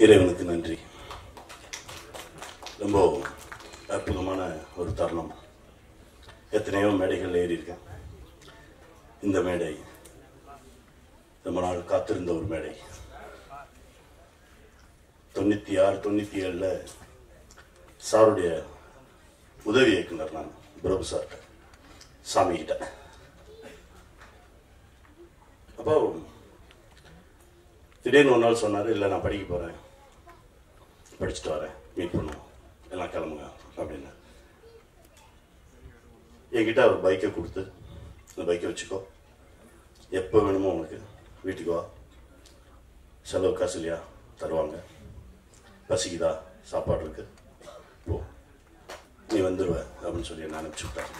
இறைவனுக்கு நன்றி. ரொம்ப அற்புதமான ஒரு தருணம். எத்தனையோ மேடைகள் ஏறி இருக்கேன். இந்த மேடை ரொம்ப நாள் காத்திருந்த ஒரு மேடை. 96, 97 சாருடைய உதவி இயக்குனர் நான் பிரபு சார்கிட்ட, சாமி கிட்ட. அப்போ திடீர்னு ஒரு நாள் சொன்னார், இல்லை நான் படிக்க போகிறேன், படிச்சுட்டு வரேன், மீட் பண்ணுவோம், எல்லாம் கிளம்புங்க அப்படின்னு. என்கிட்ட அவர் பைக்கை கொடுத்து, இந்த பைக்கை வச்சுக்கோ, எப்போ வேணுமோ உனக்கு வீட்டுக்கு வா, செலவு காசு இல்லையா தருவாங்க, பசிக்குதா சாப்பாடு இருக்கு, போ, நீ வந்துடுவ அப்படின்னு சொல்லி நான் அனுப்பிச்சு விட்டேன்.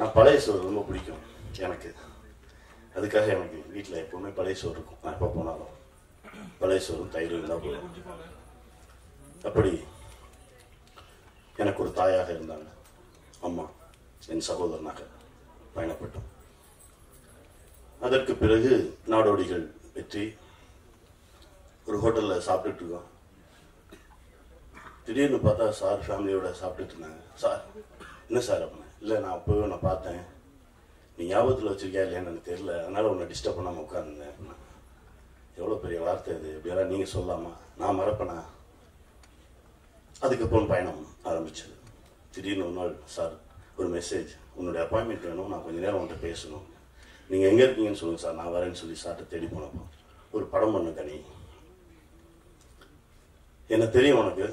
நான் பழைய சோறு ரொம்ப பிடிக்கும் எனக்கு. அதுக்காக எனக்கு வீட்டில் எப்போவுமே பழைய சோறு இருக்கும். நான் எப்போ போனாலும் பழைய சோறும் தயிர் இருந்தால் போதும். அப்படி எனக்கு ஒரு தாயாக இருந்தாங்க அம்மா, என் சகோதரனாக பயணப்பட்டோம். அதற்கு பிறகு நாடோடிகள் வெற்றி ஒரு ஹோட்டலில் சாப்பிட்டுட்டு இருக்கோம். திடீர்னு பார்த்தா சார் ஃபேமிலியோட சாப்பிட்டுட்டு இருந்தாங்க. சார் என்ன சார் அப்படின்னா, இல்லை நான் அப்போவே நான் பார்த்தேன், நீ ஞாபகத்தில் வச்சிருக்கியா இல்லையான்னு எனக்கு தெரியல, அதனால உன்னை டிஸ்டர்ப் பண்ணாமல் உட்காந்துருந்தேன் அப்படின்னா. எவ்வளோ பெரிய வார்த்தை இது, எப்படியெல்லாம் நீங்கள் சொல்லலாமா, நான் மறப்பேனா? அதுக்கப்புறம் பயணம் ஆரம்பிச்சது. திடீர்னு ஒரு நாள் சார் ஒரு மெசேஜ், உன்னுடைய அப்பாயின்மெண்ட் வேணும், நான் கொஞ்சம் நேரம் உன்கிட்ட பேசணும், நீங்கள் எங்கே இருக்கீங்கன்னு சொல்லுங்கள் சார், நான் வரேன்னு சொல்லி சார்கிட்ட தேடி போனப்போ ஒரு படம் பண்ண கனி. எனக்கு தெரியும், உனக்கு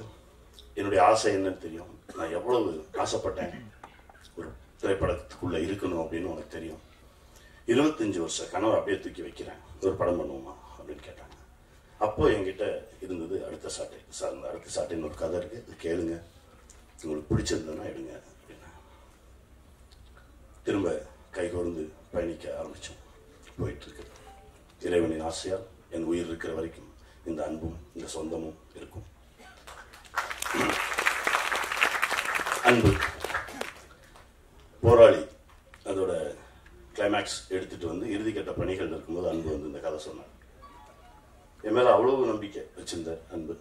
என்னுடைய ஆசை என்னன்னு தெரியும், நான் எவ்வளவு ஆசைப்பட்டேன் ஒரு திரைப்படத்துக்குள்ளே இருக்கணும் அப்படின்னு உனக்கு தெரியும். 25 வருஷ கனவை அப்படியே தூக்கி வைக்கிறேன், ஒரு படம் பண்ணுவோமா அப்படின்னு கேட்டாங்க. அப்போ என்கிட்ட இருந்தது அடுத்த சாட்டை. சார் இந்த அடுத்த சாட்டைன்னு ஒரு கதை இருக்குது, இது கேளுங்க, உங்களுக்கு பிடிச்சிருந்ததுன்னா எடுங்க அப்படின்னா. திரும்ப கைகோர்ந்து பயணிக்க ஆரம்பித்தோம். போயிட்டுருக்கு. இறைவனின் ஆசையால் என் உயிர் இருக்கிற வரைக்கும் இந்த அன்பும் இந்த சொந்தமும் இருக்கும். அன்பு போராளி அதோட கிளைமேக்ஸ் எடுத்துட்டு வந்து இறுதிக்கட்ட பணிகள் இருக்கும்போது அன்பு வந்து இந்த கதை சொன்னார். என் மேல அவ்வளவு நம்பிக்கை வச்சிருந்தார் அன்பு.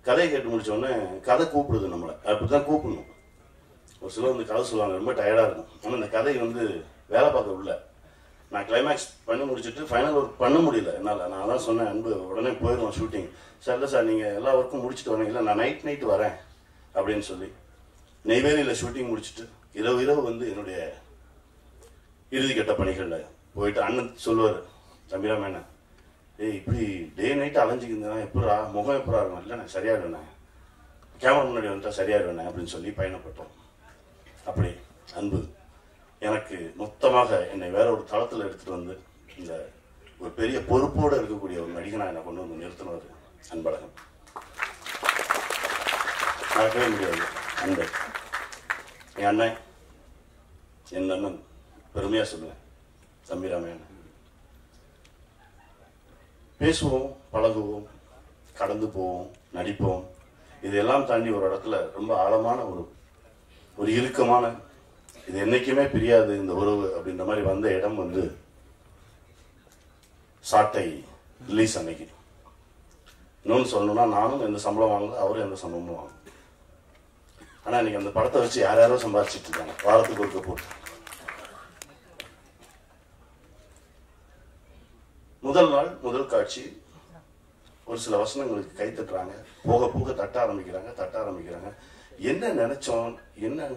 கதையை கேட்டு முடிச்ச உடனே கதை கூப்பிடுது நம்மளை, அப்படிதான் கூப்பிடணும். ஒரு சிலர் வந்து கதை சொல்லுவாங்க, ரொம்ப டயர்டா இருக்கும். ஆனால் இந்த கதை வந்து வேலை பார்க்க உள்ள. நான் கிளைமேக்ஸ் பண்ணி முடிச்சுட்டு ஃபைனல் ஒர்க் பண்ண முடியல என்னால். நான் தான் சொன்னேன், அன்பு உடனே போயிடுவோம் ஷூட்டிங். சார் இல்லை சார், நீங்கள் எல்லா ஒர்க்கும் முடிச்சுட்டு வரீங்க. இல்லை நான் நைட் வரேன் அப்படின்னு சொல்லி நெய்வேலியில் ஷூட்டிங் முடிச்சுட்டு இரவு வந்து என்னுடைய இறுதிக்கட்ட பணிகளில் போயிட்டு அண்ணன் சொல்லுவார், தம்பிராமேண்ண, இப்படி டே நைட்டு அலைஞ்சிக்கிருந்தேன்னா எப்படா முகம் எப்படா இருக்கும்? இல்லை நான் சரியாயிடுவேண்ணே, கேமரா முன்னாடி வந்துட்டா சரியாயிடுவேண்ணே அப்படின்னு சொல்லி பயணப்பட்டோம். அப்படி அன்பு எனக்கு மொத்தமாக என்னை வேற ஒரு தளத்தில் எடுத்துகிட்டு வந்து இந்த ஒரு பெரிய பொறுப்போடு இருக்கக்கூடிய ஒரு நடிகனாக என்னை கொண்டு வந்து நிறுத்தினவர் அன்பழகன். மறக்கவே முடியாது அன்பை. என் அண்ணன், என் அண்ணன் பெருமையாக சொல்லுவேன், தம்பிராமையான. பேசுவோம், பழகுவோம், கடந்து போவோம், நடிப்போம். இதெல்லாம் தாண்டி ஒரு இடத்துல ரொம்ப ஆழமான ஒரு இறுக்கமான, இது என்னைக்குமே பிரியாது இந்த உறவு அப்படின்ற மாதிரி வந்த இடம் வந்து சாட்டை ரிலீஸ் அன்னைக்கு. இன்னொன்று சொல்லணும்னா, நானும் எந்த சம்பளம் வாங்கல, அவரும் எந்த சம்பளமும் வாங்கல. ஆனால் இன்னைக்கு அந்த படத்தை வச்சு யாரோ சம்பாதிச்சுட்டு இருக்காங்க, வாரத்துக்கு ஒருக்க போட்டு. முதல் நாள் முதல் காட்சி, ஒரு சில வசனங்களுக்கு கை தட்டுறாங்க, போக போக தட்ட ஆரம்பிக்கிறாங்க. என்ன நினைச்சோம், என்ன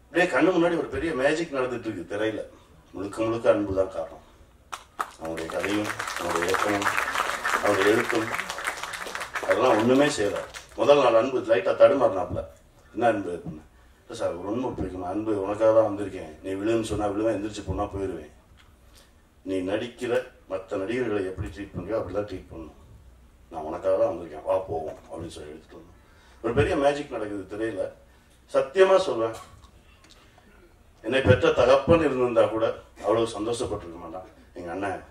அப்படியே கண்ணு முன்னாடி ஒரு பெரிய மேஜிக் நடந்துட்டு இருக்கு திரையில. முழுக்க அன்பு தான் காரணம். அவனுடைய கதையும் அவனுடைய இயக்கமும் அவனுடைய எழுத்தும் அதெல்லாம் ஒண்ணுமே செய்யல. முதல் நாள் அன்பு லைட்டா தடுமாறினாப்ல, என்ன அன்பு அப்படின்னு. இல்லை சார் ரொம்ப பிடிக்கும் அன்பு, உனக்காக தான் வந்திருக்கேன், நீ விழுன்னு சொன்னா விழுவேன், எந்திரிச்சு போனா போயிடுவேன், நீ நடிக்கிற மற்ற நடிகர்களை எப்படி ட்ரீட் பண்றியோ அப்படிதான் ட்ரீட் பண்ணணும், நான் உனக்காக தான் வந்திருக்கேன், வா போவோம் அப்படின்னு சொல்லி எடுத்துட்டு வந்தோம். ஒரு பெரிய மேஜிக் நடக்குது திரையில. சத்தியமா சொல்றேன், என்னை பெற்ற தகப்பன் இருந்திருந்தா கூட அவ்வளவு சந்தோஷப்பட்டிருக்க மாட்டான். எங்க அண்ணன்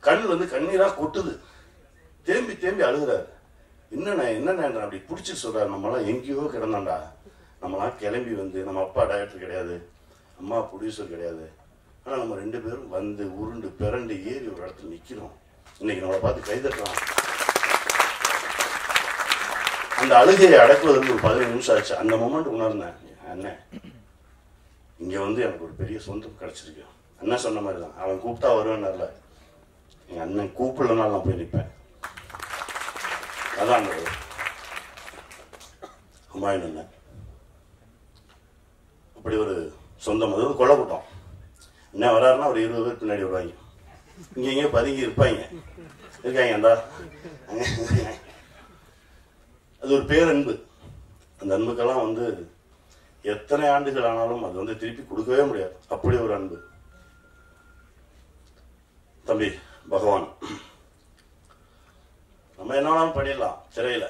கண்ணில் வந்து கண்ணீரா கொட்டுது, தேம்பி அழுகுறாரு. என்னண்ணே அப்படி பிடிச்சிட்டு சொல்றாரு, நம்மளாம் எங்கேயோ கிடந்தாண்டா, நம்மளாம் கிளம்பி வந்து, நம்ம அப்பா டைரக்டர் கிடையாது, அம்மா ப்ரொடியூசர் கிடையாது, ஆனால் நம்ம 2 பேரும் வந்து உருண்டு பிறண்டு ஏறி ஒரு இடத்துல நிற்கிறோம். இன்னைக்கு நம்மளை பார்த்து கைதட்டலாம். அந்த அழுகையை அடக்குவதற்கு ஒரு 15 நிமிஷம் ஆச்சு. அந்த மொமெண்ட் உணர்ந்தேன், அண்ணன் இங்கே வந்து எனக்கு ஒரு பெரிய சொந்தம் கிடச்சிருக்கு. அண்ணன் சொன்ன மாதிரி தான், அவன் கூப்பிட்டா வருவேன்னார்ல, எங்கள் அண்ணன் கூப்பிடலனாலும் நான் போய் நிற்பேன். அதான் அந்த ஹுமாயூன் அண்ணன். அப்படி ஒரு சொந்தம். அது கொலை கூட்டம். என்ன வராருன்னா ஒரு 20 பேர் பின்னாடி வருவாங்க. இங்கே இங்கே பதுங்கி இருப்பாங்க, இருக்காங்க அந்தா. அது ஒரு பேரன்பு. அந்த அன்புக்கெல்லாம் வந்து எத்தனை ஆண்டுகள் ஆனாலும் அது வந்து திருப்பி கொடுக்கவே முடியாது. அப்படி ஒரு அன்பு. தம்பி பகவான், நம்ம என்ன வேணாலும் பண்ணிடலாம். சிறையில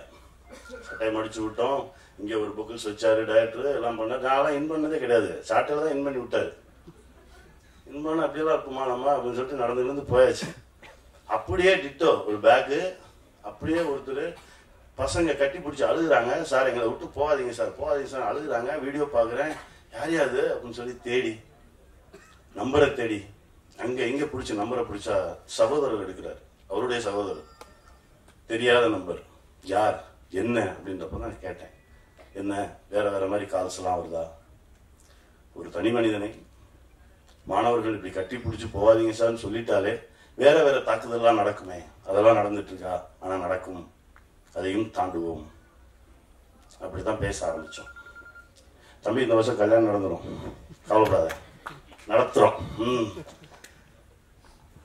சட்டையை மடிச்சு விட்டோம், இங்க ஒரு புக்கிள்ஸ் வச்சாரு, டைரக்டர் எல்லாம் பண்ணாரு. நான்லாம் இன் பண்ணதே கிடையாது. சாட்டையில தான் இன் பண்ணி விட்டாரு. இன் பண்ண அப்படியெல்லாம் இருக்குமா நம்ம அப்படின்னு சொல்லிட்டு நடந்துருந்து போயாச்சு. அப்படியே டிட்டோ ஒரு பேக்கு, அப்படியே ஒருத்தர் பசங்க கட்டி பிடிச்சி அழுகுறாங்க. சார் எங்களை விட்டு போகாதீங்க சார், போகாதீங்க சார், அழுகுறாங்க. வீடியோ பார்க்குறேன், யார் யாது அப்படின்னு சொல்லி தேடி நம்பரை தேடி அங்கே இங்கே பிடிச்சி நம்பரை பிடிச்சா சகோதரர் எடுக்கிறார். அவருடைய சகோதரர். தெரியாத நம்பர். யார் என்ன அப்படின்றப்ப தான் கேட்டேன், என்ன வேற வேற மாதிரி கால்ஸ்லாம் வருதா? ஒரு தனி மனிதனை மாணவர்கள் இப்படி கட்டி பிடிச்சி போகாதீங்க சார்னு சொல்லிட்டாலே வேற வேற தாக்குதல்லாம் நடக்குமே, அதெல்லாம் நடந்துட்டு இருக்கா? ஆனால் நடக்கும், அதையும் தாண்டுவோம். அப்படித்தான் பேச ஆரம்பிச்சோம். தம்பி இந்த வருஷம் கல்யாணம் நடந்துடும், கவலைப்படாத, நடத்துறோம்.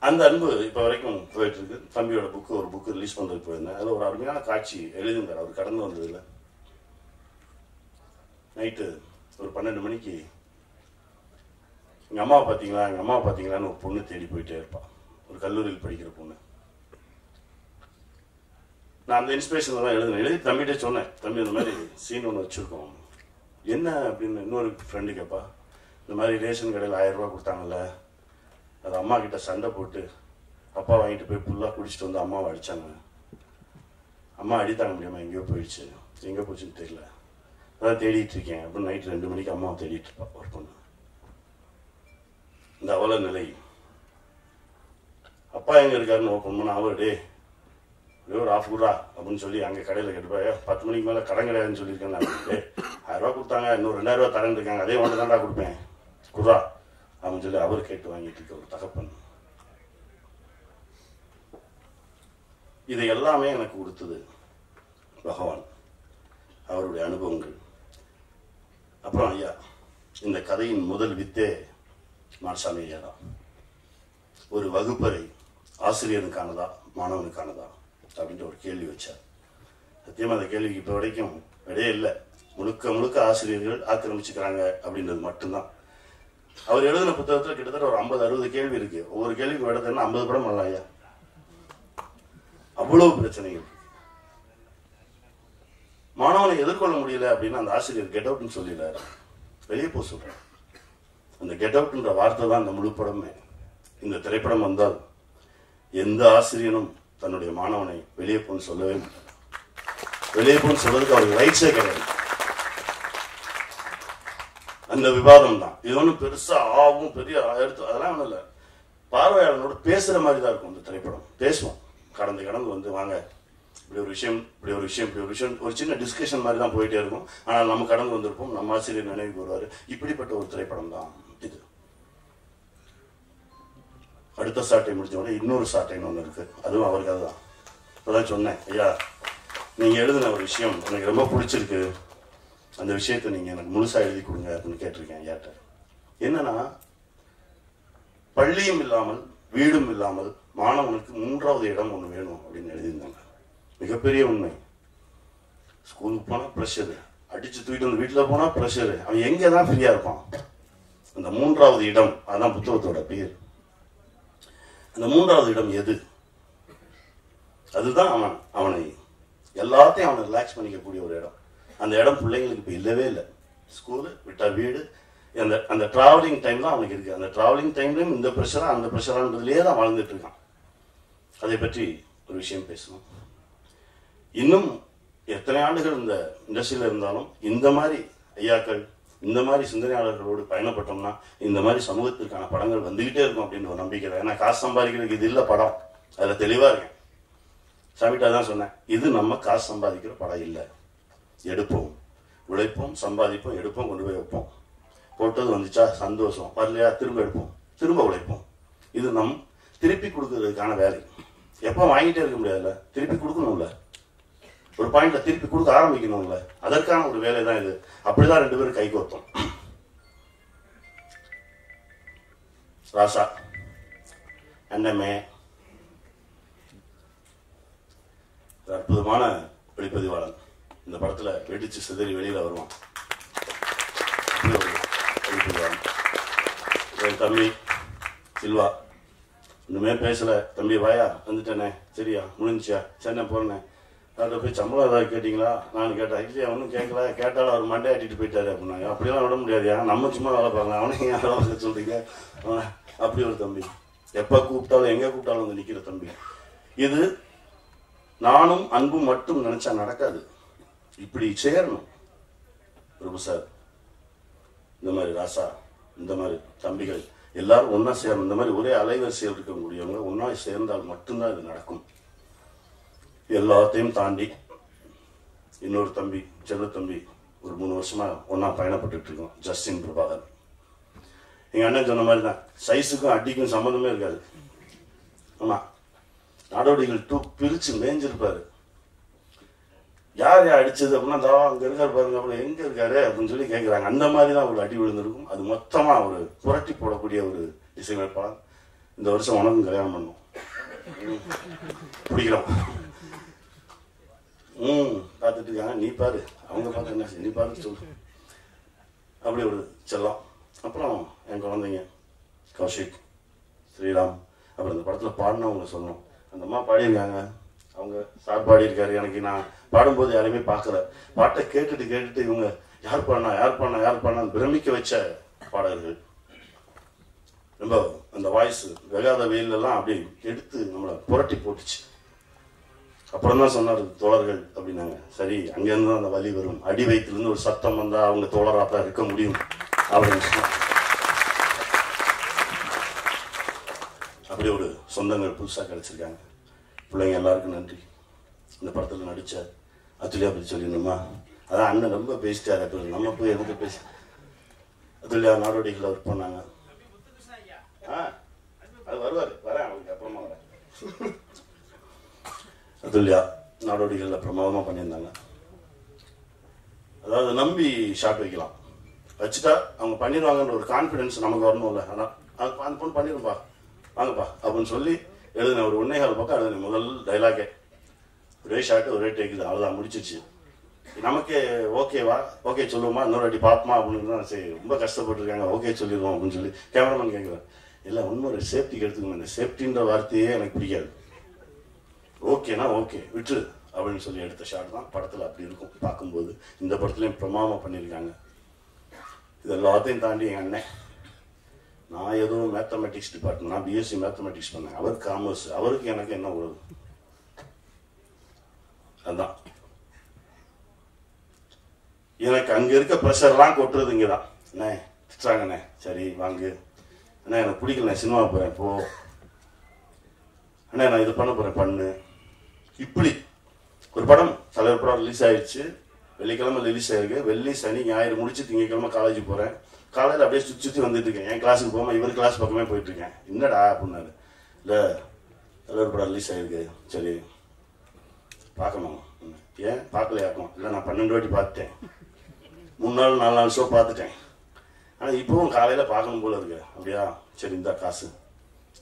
அந்த அன்பு இப்போ வரைக்கும் போயிட்டு இருக்கு. தம்பியோட ஒரு புக்கு ரிலீஸ் பண்ணுறதுக்கு போயிருந்தேன். அதில் ஒரு அருமையான காட்சி எழுதுங்கிறார். அவர் கடந்து வந்ததில்லை. நைட்டு ஒரு 12 மணிக்கு எங்கள் அம்மாவை பார்த்தீங்களா, எங்கள் அம்மாவை பார்த்தீங்களான்னு ஒரு பொண்ணு தேடி போயிட்டே இருப்பான். ஒரு கல்லூரியில் படிக்கிற பொண்ணு. நான் அந்த இன்ஸ்பிரேஷனில் தான் எழுதி தம்பிகிட்டே சொன்னேன், தம்பி இந்த மாதிரி சீன் ஒன்று வச்சுருக்கோம், என்ன அப்படின்னு. இன்னொரு ஃப்ரெண்டு கேட்பா, இந்த மாதிரி ரேஷன் கடையில் 1000 ரூபா கொடுத்தாங்கல்ல, அது அம்மா கிட்ட சண்டை போட்டு அப்பா வாங்கிட்டு போய் ஃபுல்லாக குடிச்சிட்டு வந்து அம்மாவை அடித்தாங்க. அம்மா அடித்தாங்க முடியாமல் எங்கேயோ போயிடுச்சு, எங்கே போச்சுன்னு தெரியல, அதான் தேடிட்டு இருக்கேன் அப்படின்னு நைட்டு 2 மணிக்கு அம்மாவை தேடிட்டு இருப்பா ஒரு பொண்ணு. இந்த அவல நிலை. அப்பா எங்கே இருக்காருன்னு ஓப்பன் பண்ண அவர் டே ஒரு ஆஃப் குரா அப்படின்னு சொல்லி அங்கே கடையில் கேட்டுப்பா, 10 மணிக்கு மேலே கடன் கிடையாதுன்னு சொல்லியிருக்கேன். நான் 1000 ரூபா கொடுத்தாங்க, இன்னும் 2000 ரூபா தரேன் இருக்காங்க, அதே ஒன்று தாண்டா கொடுப்பேன் குரா அப்படின்னு சொல்லி அவர் கேட்டு வாங்கிட்டு இருக்க ஒரு தகப்பன். இதை எல்லாமே எனக்கு கொடுத்தது பகவான், அவருடைய அனுபவங்கள். அப்புறம் ஐயா, இந்த கதையின் முதல் வித்தே மாடசாமி ஐயா தான். ஒரு வகுப்பறை ஆசிரியனுக்கானதா மாணவனுக்கானதா அப்படின்ற ஒரு கேள்வி வச்சார். சத்தியமாக அந்த கேள்விக்கு இப்போ வரைக்கும் விடையே இல்லை. முழுக்க முழுக்க ஆசிரியர்கள் ஆக்கிரமிச்சுக்கிறாங்க அப்படின்றது மட்டும்தான். அவர் எழுதின புத்தகத்தில் கிட்டத்தட்ட ஒரு 50-60 கேள்வி இருக்கு. ஒவ்வொரு கேள்விக்கு எடுத்தேன்னா 50 படம் பண்ணலாம் ஐயா. அவ்வளவு பிரச்சனைகள். மாணவனை எதிர்கொள்ள முடியல அப்படின்னா அந்த ஆசிரியர் கெட் அவுட்னு சொல்லிடுறாரு, வெளியே போக சொல்றாரு. அந்த கெட் அவுட்ன்ற வார்த்தை தான் இந்த முழு படமே. இந்த திரைப்படம் வந்தால் எந்த ஆசிரியனும் தன்னுடைய மாணவனை வெளியே போன்னு சொல்லவே மாட்டார். வெளியே போன்னு சொல்றதுக்கு அவருக்கு ரைட்ஸே கிடையாது. அந்த விவாதம் தான். இது ஒன்றும் பெருசா ஆகும் பெரிய எடுத்து அதெல்லாம் ஒன்றும் இல்லை. பார்வையாளனோட பேசுற மாதிரி தான் இருக்கும் இந்த திரைப்படம். பேசுவோம், கடந்து வந்து வாங்க இப்படி ஒரு விஷயம் ஒரு சின்ன டிஸ்கஷன் மாதிரி தான் போயிட்டே இருக்கும். ஆனால் நம்ம கடந்து வந்திருப்போம், நம்ம ஆசிரியர் நினைவுக்கு வருவாரு. இப்படிப்பட்ட ஒரு திரைப்படம் தான் இது. அடுத்த சாட்டை முடிச்ச உடனே இன்னொரு சாட்டைன்னு ஒன்று இருக்கு, அதுவும் அவருக்கு அதுதான். இப்போதான் சொன்னேன், ஐயா நீங்க எழுதின ஒரு விஷயம் எனக்கு ரொம்ப பிடிச்சிருக்கு, அந்த விஷயத்தை நீங்க எனக்கு முழுசா எழுதி கொடுங்க அப்படின்னு கேட்டிருக்கேன் ஐயாட்ட. என்னன்னா, பள்ளியும் இல்லாமல் வீடும் இல்லாமல் மாணவனுக்கு 3வது இடம் ஒன்று வேணும் அப்படின்னு எழுதியிருந்தாங்க. மிகப்பெரிய உண்மை. ஸ்கூலுக்கு போனா ப்ரெஷரு, அடிச்சு தூக்கிட்டு வந்து வீட்டில் போனா ப்ரெஷரு, அவன் எங்கே தான் ஃப்ரீயா இருப்பான். அந்த 3வது இடம், அதான் புத்தகத்தோட பேர். அந்த 3வது இடம் எது? அதுதான் அவனை எல்லாத்தையும் அவனை ரிலாக்ஸ் பண்ணிக்கக்கூடிய ஒரு இடம். அந்த இடம் பிள்ளைங்களுக்கு இப்போ இல்லவே இல்லை. ஸ்கூலு விட்டா வீடு, அந்த டிராவலிங் டைம் தான் அவனுக்கு இருக்கு. அந்த டிராவலிங் டைம்லையும் இந்த ப்ரெஷரா அந்த ப்ரெஷரான்றதுலேயே தான் வாழ்ந்துட்டு இருக்கான். அதை பற்றி ஒரு விஷயம் பேசணும். இன்னும் எத்தனை ஆண்டுகள் இந்த இண்டஸ்ட்ரியில் இருந்தாலும் இந்த மாதிரி ஐயாக்கள் இந்த மாதிரி சிந்தனையாளர்களோடு பயணப்பட்டோம்னா இந்த மாதிரி சமூகத்திற்கான படங்கள் வந்துகிட்டே இருக்கும் அப்படின்னு ஒரு நம்பிக்கை தான். ஏன்னா காசு சம்பாதிக்கிறதுக்கு இது இல்லை படம், அதில் தெளிவாக இருக்கேன். சாமிட்டா தான் சொன்னேன், இது நம்ம காசு சம்பாதிக்கிற படம் இல்லை. எடுப்போம், உழைப்போம், சம்பாதிப்போம், எடுப்போம், கொண்டு போய் வைப்போம். போட்டது வந்துச்சா சந்தோஷம், வரலையா திரும்ப எடுப்போம், திரும்ப உழைப்போம். இது நம் திருப்பி கொடுக்கறதுக்கான வேலை. எப்போ வாங்கிட்டே இருக்க முடியாதுல்ல, திருப்பி கொடுக்கணும்ல, ஒரு பாயிண்ட்ல திருப்பி கொடுக்க ஆரம்பிக்கணும்ல, அதற்கான ஒரு வேலை தான் இது. அப்படிதான் 2 பேரும் கை கோர்த்தோம். ராசா அண்ணமே அற்புதமான ஒளிப்பதிவாளன். இந்த படத்துல வெடிச்சு சிதறி வெளியில வருவான். என் தம்பி சில்வா இன்னுமே பேசல. தம்பி வாயா, வந்துட்டேனே, சரியா முடிஞ்சியா, சரி நான் போறேனே. அவர்கிட்ட போய் சம்பளம் ஏதாவது கேட்டீங்களா? நான் கேட்டேன். இல்லையா ஒன்றும் கேட்கல, கேட்டாலும் அவர் மண்டே ஆட்டிட்டு போயிட்டாரு அப்படின்னாங்க. அப்படிலாம் விட முடியாதுயா, நம்ம சும்மா வேலை பார்க்கலாம், அவனையும் வேலை பார்க்க சொல்றீங்க. அப்படி ஒரு தம்பி, எப்போ கூப்பிட்டாலும் எங்கே கூப்பிட்டாலும் வந்து நிற்கிற தம்பி. இது நானும் அன்பும் மட்டும் நினைச்சா நடக்காது, இப்படி சேரணும். பிரபு சார், இந்த மாதிரி ராசா, இந்த மாதிரி தம்பிகள் எல்லாரும் ஒன்னா சேரணும். இந்த மாதிரி ஒரே அலைவரிசையில் இருக்கக்கூடியவங்க ஒன்னா சேர்ந்தால் மட்டும்தான் இது நடக்கும். எல்லாத்தையும் தாண்டி இன்னொரு தம்பி, செல்ல தம்பி, ஒரு 3 வருஷமா ஒன்னா பயணப்பட்டு இருக்கோம், ஜஸ்டின் பிரபாகர். எங்க அண்ணன் சொன்ன மாதிரி தான், சைஸுக்கும் அடிக்கும் சம்மந்தமே இருக்காது. ஆமா, நாடோடிகள் 2 பிரிச்சு மேய்ஞ்சிருப்பாரு. யார் அடிச்சது அப்படின்னா, தவா அங்க இருக்காரு பாருங்க, அப்புறம் எங்க இருக்காரு அப்படின்னு சொல்லி கேட்கிறாங்க. அந்த மாதிரி தான் ஒரு அடி விழுந்திருக்கும். அது மொத்தமா ஒரு புரட்டி போடக்கூடிய ஒரு இசையமைப்பாளர். இந்த வருஷம் உனக்கும் கல்யாணம் பண்ணும் பிடிக்கிறோம். பார்த்துட்டு இருக்காங்க, நீ பாரு, அவங்க பார்த்து என்ன நீ பாரு சொல்லு. அப்படி ஒரு செல்லம். அப்புறம் என் குழந்தைங்க கௌஷிக், ஸ்ரீராம், அப்புறம் இந்த படத்துல பாடினவங்க சொல்லணும். அந்த அம்மா பாடியிருக்காங்க, அவங்க சார் பாடியிருக்காரு. எனக்கு நான் பாடும்போது யாரையுமே பார்க்கல, பாட்டை கேட்டுட்டு இவங்க யார் பாடினான்னு பிரமிக்க வச்ச பாடல்கள். ரொம்ப அந்த வாய்ஸ் வெகாத வெயிலெல்லாம் அப்படி எடுத்து நம்மளை புரட்டி போட்டுச்சு. அப்புறம் தான் சொன்னார் தோழர்கள் அப்படின்னாங்க. சரி, அங்கேருந்து தான் அந்த வலி வரும், அடி வயிற்றுலேருந்து ஒரு சத்தம் வந்தா அவங்க தோழராக தான் இருக்க முடியும் அப்படின்னு சொன்னார். அப்படி ஒரு சொந்தங்கள் புதுசாக கிடைச்சிருக்காங்க. பிள்ளைங்க எல்லாருக்கும் நன்றி. இந்த படத்தில் நடிச்ச அதுல்யா பற்றி சொல்லிடணுமா? அதான் அண்ணன் ரொம்ப பேசிட்டாரு. அப்போ நம்ம போய் எதுக்கு பேச. அதுல்யா நாடோடிகளில் ஒர்க் பண்ணாங்க. அது வருவார், வரேன் அவருக்கு அப்புறமா வரேன். அதுல்யா நாடோடிகளில் பிரமாதமாக பண்ணியிருந்தாங்க. அதாவது நம்பி ஷாட் வைக்கலாம், வச்சுட்டா அவங்க பண்ணிடுவாங்கன்ற ஒரு கான்ஃபிடென்ஸ் நமக்கு வரணும்ல. ஆனால் அது அந்த பொண்ணு பண்ணிடும்பா, வாங்கப்பா அப்படின்னு சொல்லி எழுதுனேன். ஒரு 1.25 பக்கம் எழுதுனேன். முதல் டைலாகே ஒரே ஷாட்டு ஒரே டேக்கு தான், அவ்வளோதான், முடிச்சிச்சு. நமக்கே ஓகேவா, ஓகே சொல்லுவோமா, இன்னொரு வாட்டி பார்ப்போமா அப்படின்னு தான். சரி, ரொம்ப கஷ்டப்பட்டுருக்காங்க, ஓகே சொல்லிடுவோம் அப்படின்னு சொல்லி கேமராமேன் கேட்குறேன். இல்லை, இன்னொரு சேஃப்டிக்கு எடுத்துக்கணும், இந்த சேஃப்டின்ற வார்த்தையே எனக்கு பிடிக்காது. ஓகேனா ஓகே விட்டு அப்படின்னு சொல்லி எடுத்த ஷாட் தான் படத்தில் அப்படி இருக்கும் பார்க்கும்போது. இந்த படத்துலையும் பிரமாதமாக பண்ணியிருக்காங்க. இது எல்லாத்தையும் தாண்டி எங்கள் அண்ணன், நான் ஏதோ மேத்தமெட்டிக்ஸ் டிபார்ட்மெண்ட், நான் பிஎஸ்சி மேத்தமெட்டிக்ஸ் பண்ணேன், அவர் காமர்ஸ். அவருக்கு எனக்கு என்ன உறவு? அதுதான் எனக்கு அங்க இருக்க ப்ரெஷர்லாம் கொட்டுறது இங்கே தான். அண்ணே திட்டுறாங்கண்ணே, சரி வாங்கு. அண்ணா எனக்கு பிடிக்கல, சினிமா போகிறேன் போ. அண்ணா நான் இது பண்ண போகிறேன் பண்ணு. இப்படி ஒரு படம், தலைவர் படம் ரிலீஸ் ஆயிடுச்சு. வெள்ளிக்கிழமை ரிலீஸ் ஆயிருக்கு. வெள்ளி சனி ஞாயிறு முடிச்சு திங்கக்கிழமை காலேஜ் போகிறேன். காலையில் அப்படியே சுற்றி வந்துட்டு இருக்கேன். என் கிளாஸுக்கு போகாமல் இவர் கிளாஸ் பக்கமே போயிட்டு இருக்கேன். என்னடா அப்படின்னாரு. இல்லை, தலைவர் படம் ரிலீஸ் ஆயிருக்கு, சரி பார்க்கணும். ஏன் பார்க்கலையாக்கும்? இல்லை, நான் 12 வாட்டி பார்த்துட்டேன், 3 நாள் 4 நாள் ஷோ பார்த்துட்டேன். ஆனால் இப்போவும் காலையில் பார்க்கணும் போல இருக்கு. அப்படியா, சரி இந்த காசு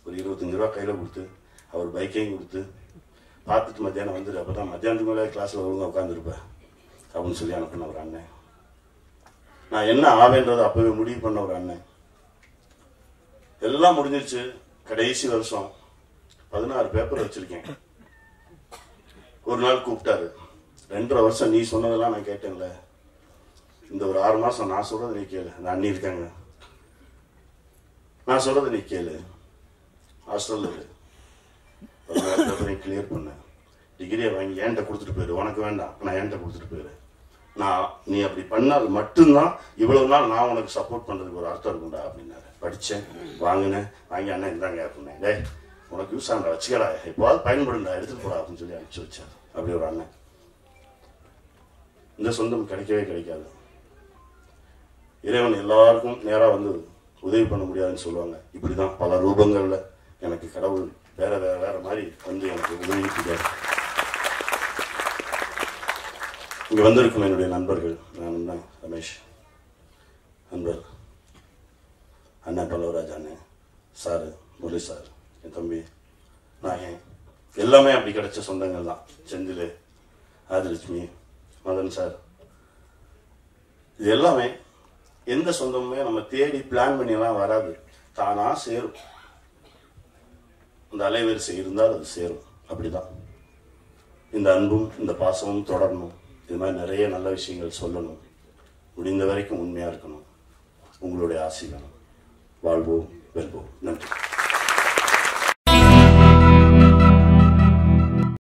ஒரு 25 ரூபா கையில் கொடுத்து அவர் பைக்கையும் கொடுத்து பார்த்துட்டு மத்தியானம் வந்துடு. அப்போ தான் மத்தியானத்துக்கு மேலே கிளாஸில் ஒழுங்காக உட்காந்துருப்பேன் அப்படின்னு சொல்லி அனுப்பின ஒரு அண்ணன். நான் என்ன ஆவேன்றதை அப்பவே முடிவு பண்ண ஒரு அண்ணன். எல்லாம் முடிஞ்சிருச்சு. கடைசி வருஷம் 16 பேப்பர் வச்சிருக்கேன். ஒரு நாள் கூப்பிட்டாரு. 2.5 வருஷம் நீ சொன்னதெல்லாம் நான் கேட்டேன்ல, இந்த ஒரு 6 மாசம் நான் சொல்றது நீ கேளு. அந்த அண்ணி இருக்காங்க, நான் சொல்றது நீ கேளு. ஹாஸ்டல்ல 16 பேப்பரையும் கிளியர் பண்ண. டிகிரியை வாங்கி என்கிட்ட கொடுத்துட்டு போயிரு, உனக்கு வேண்டாம், நான் என்கிட்ட கொடுத்துட்டு போயிரு. நீ அப்படி பண்ணால் மட்டும்தான் இவ்வளவு நாள் நான் உனக்கு சப்போர்ட் பண்றதுக்கு ஒரு அர்த்தம் இருக்கும்டா அப்படின்னாரு. படித்தேன், வாங்கினேன், வாங்கி அண்ணன் இருந்தாங்க அப்படின்னேன். டே உனக்கு யூஸ் ஆண்டா வச்சுக்கடா, எப்போவாது பயன்படுண்டா, எடுத்துட்டு போடா அப்படின்னு சொல்லி அனுப்பிச்சு வச்சார். அப்படி ஒரு அண்ணன். இந்த சொந்தம் கிடைக்கவே கிடைக்காது. இறைவன் எல்லாருக்கும் நேராக வந்து உதவி பண்ண முடியாதுன்னு சொல்லுவாங்க. இப்படிதான் பல ரூபங்கள்ல எனக்கு கடவுள் வேற வேற வேற மாதிரி வந்து எனக்கு உதவிட்டு இங்க வந்திருக்கும் என்னுடைய நண்பர்கள், நான் ரமேஷ் நண்பர், அண்ணன் பல்லவராஜ் அண்ணன், சாரு முரளி சார், என் தம்பி நான், எல்லாமே அப்படி கிடைச்ச சொந்தங்கள் தான். செந்தில், ஆதிலட்சுமி, மதன் சார், இது எல்லாமே எந்த சொந்தமுமே நம்ம தேடி பிளான் பண்ணியெல்லாம் வராது, தானா சேரும். அந்த அலைவரிசை இருந்தால் அது சேரும். அப்படிதான் இந்த அன்பும் இந்த பாசமும் தொடரணும். இது மாதிரி நிறைய நல்ல விஷயங்கள் சொல்லணும். முடிந்த வரைக்கும் உண்மையா இருக்கணும். உங்களுடைய ஆசீர்வாதம். வாழ்வோம், வெல்வோம். நன்றி.